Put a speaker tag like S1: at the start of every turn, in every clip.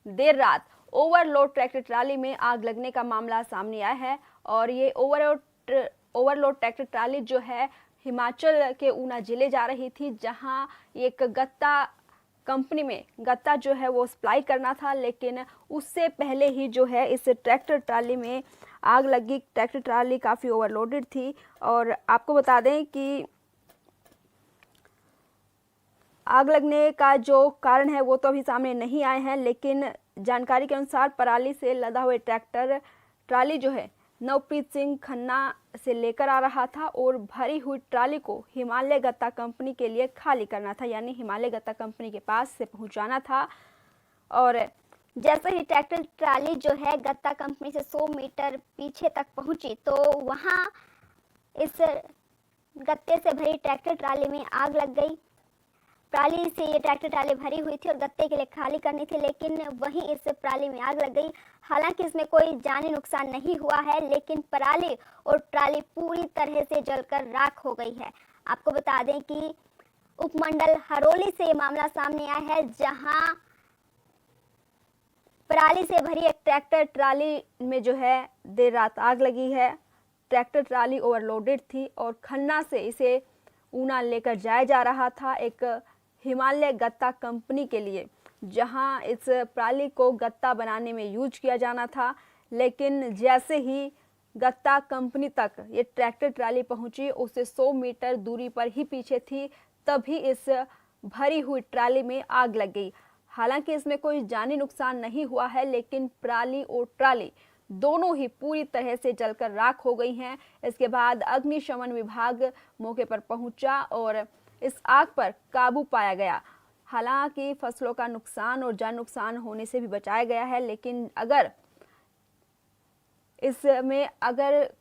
S1: देर रात overload tractor trolley में आग लगने का मामला सामने आया है। और ये ओवरलोड ट्रैक्टर ट्राली जो है हिमाचल के ऊना जिले जा रही थी, जहां एक गत्ता कंपनी में गत्ता जो है वो सप्लाई करना था, लेकिन उससे पहले ही जो है इस ट्रैक्टर ट्राली में आग लगी। ट्रैक्टर ट्राली काफ़ी ओवरलोडेड थी। और आपको बता दें कि आग लगने का जो कारण है वो तो अभी सामने नहीं आए हैं, लेकिन जानकारी के अनुसार पराली से लदा हुए ट्रैक्टर ट्राली जो है नवप्रीत सिंह खन्ना से लेकर आ रहा था और भरी हुई ट्राली को हिमालय गत्ता कंपनी के लिए खाली करना था, यानी हिमालय गत्ता कंपनी के पास से पहुंचाना था। और
S2: जैसे ही ट्रैक्टर ट्राली जो है गत्ता कंपनी से 100 मीटर पीछे तक पहुंची तो वहां इस गत्ते से भरी ट्रैक्टर ट्राली में आग लग गई। पराली से ये ट्रैक्टर ट्राली भरी हुई थी और गत्ते के लिए खाली करनी थी, लेकिन वहीं इस पराली में आग लग गई। हालांकि इसमें कोई जानी नुकसान नहीं हुआ है, लेकिन पराली और ट्राली पूरी तरह से जलकर राख हो गई है। आपको बता दें कि उपमंडल हरोली से ये मामला सामने आया है, जहां
S1: पराली से भरी एक ट्रैक्टर ट्राली में जो है देर रात आग लगी है। ट्रैक्टर ट्राली ओवरलोडेड थी और खन्ना से इसे ऊना लेकर जाया जा रहा था एक हिमालय गत्ता कंपनी के लिए, जहां इस पराली को गत्ता बनाने में यूज किया जाना था। लेकिन जैसे ही गत्ता कंपनी तक ये ट्रैक्टर ट्राली पहुंची, उससे 100 मीटर दूरी पर ही पीछे थी, तभी इस भरी हुई ट्राली में आग लग गई। हालांकि इसमें कोई जानी नुकसान नहीं हुआ है, लेकिन पराली और ट्राली दोनों ही पूरी तरह से जलकर राख हो गई हैं। इसके बाद अग्निशमन विभाग मौके पर पहुंचा और इस आग पर काबू पाया गया। हालांकि फसलों का नुकसान और जान नुकसान होने से भी बचाया गया है, लेकिन अगर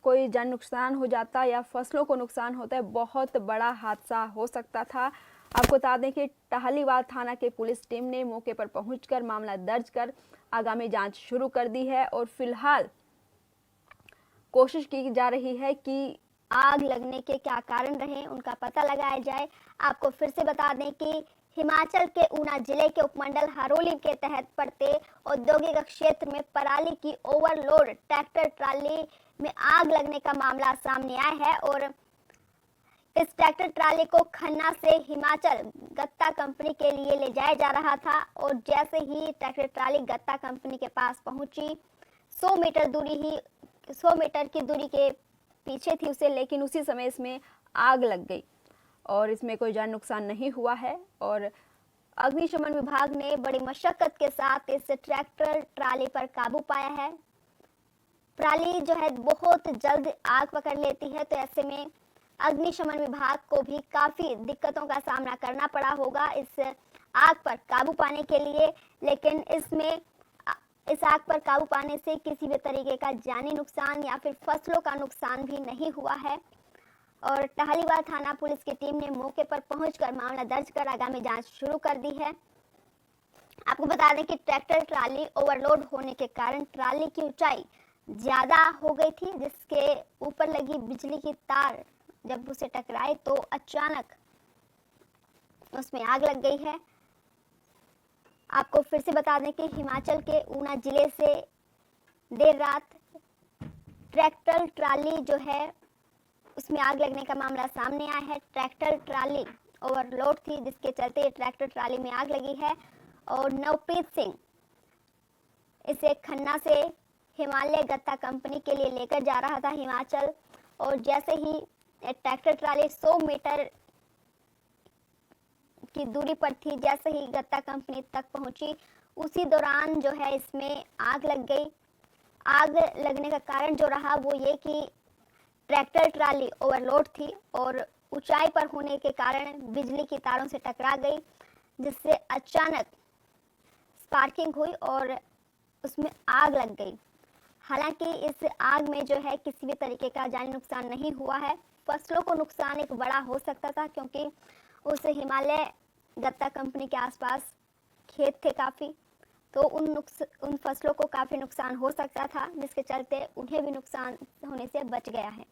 S1: कोई जान नुकसान हो जाता या फसलों को नुकसान होता है, बहुत बड़ा हादसा हो सकता था। आपको बता दें कि टाहलीवाल थाना के पुलिस टीम ने मौके पर पहुंचकर मामला दर्ज कर आगामी जांच शुरू कर दी है और फिलहाल कोशिश की जा रही है कि
S2: आग लगने के क्या कारण रहे उनका पता लगाया जाए। आपको फिर से बता दें कि हिमाचल के ऊना जिले के उपमंडल हरोली के तहत पड़ते औद्योगिक क्षेत्र में पराली की ओवरलोड ट्रैक्टर ट्राली में आग लगने का मामला सामने आया है और इस ट्रैक्टर ट्राली को खन्ना से हिमाचल गत्ता कंपनी के लिए ले जाया जा रहा था। और जैसे ही ट्रैक्टर ट्राली गत्ता कंपनी के पास पहुंची, 100 मीटर की दूरी के पीछे थी उसे, लेकिन उसी समय इसमें आग लग गई और इसमें कोई जान नुकसान नहीं हुआ है। और अग्निशमन विभाग ने बड़ी मशक्कत के साथ इस ट्रैक्टर ट्राली पर काबू पाया है। पराली जो है बहुत जल्द आग पकड़ लेती है, तो ऐसे में अग्निशमन विभाग को भी काफी दिक्कतों का सामना करना पड़ा होगा इस आग पर काबू पाने के लिए। लेकिन इस आग पर काबू पाने से किसी भी तरीके का जानी नुकसान या फिर फसलों का नुकसान भी नहीं हुआ है। और टाहलीवाल थाना पुलिस की टीम ने मौके पर पहुंचकर मामला दर्ज कर आगामी जांच शुरू कर दी है। आपको बता दें कि ट्रैक्टर ट्राली ओवरलोड होने के कारण ट्राली की ऊंचाई ज्यादा हो गई थी, जिसके ऊपर लगी बिजली की तार जब उसे टकराई तो अचानक उसमें आग लग गई है। आपको फिर से बता दें कि हिमाचल के ऊना जिले से देर रात ट्रैक्टर ट्राली जो है उसमें आग लगने का मामला सामने आया है। ट्रैक्टर ट्राली ओवरलोड थी, जिसके चलते ट्रैक्टर ट्राली में आग लगी है और नवप्रीत सिंह इसे खन्ना से हिमालय गत्ता कंपनी के लिए लेकर जा रहा था हिमाचल। और जैसे ही ट्रैक्टर ट्राली 100 मीटर की दूरी पर थी, जैसे ही गत्ता कंपनी तक पहुंची, उसी दौरान जो है इसमें आग लग गई। आग लगने का कारण जो रहा वो ये कि ट्रैक्टर ट्राली ओवरलोड थी और ऊंचाई पर होने के कारण बिजली की तारों से टकरा गई, जिससे अचानक स्पार्किंग हुई और उसमें आग लग गई। हालांकि इस आग में जो है किसी भी तरीके का जानी नुकसान नहीं हुआ है। फसलों को नुकसान एक बड़ा हो सकता था, क्योंकि उस हिमालय गत्ता कंपनी के आसपास खेत थे काफ़ी, तो उन फसलों को काफ़ी नुकसान हो सकता था, जिसके चलते उन्हें भी नुकसान होने से बच गया है।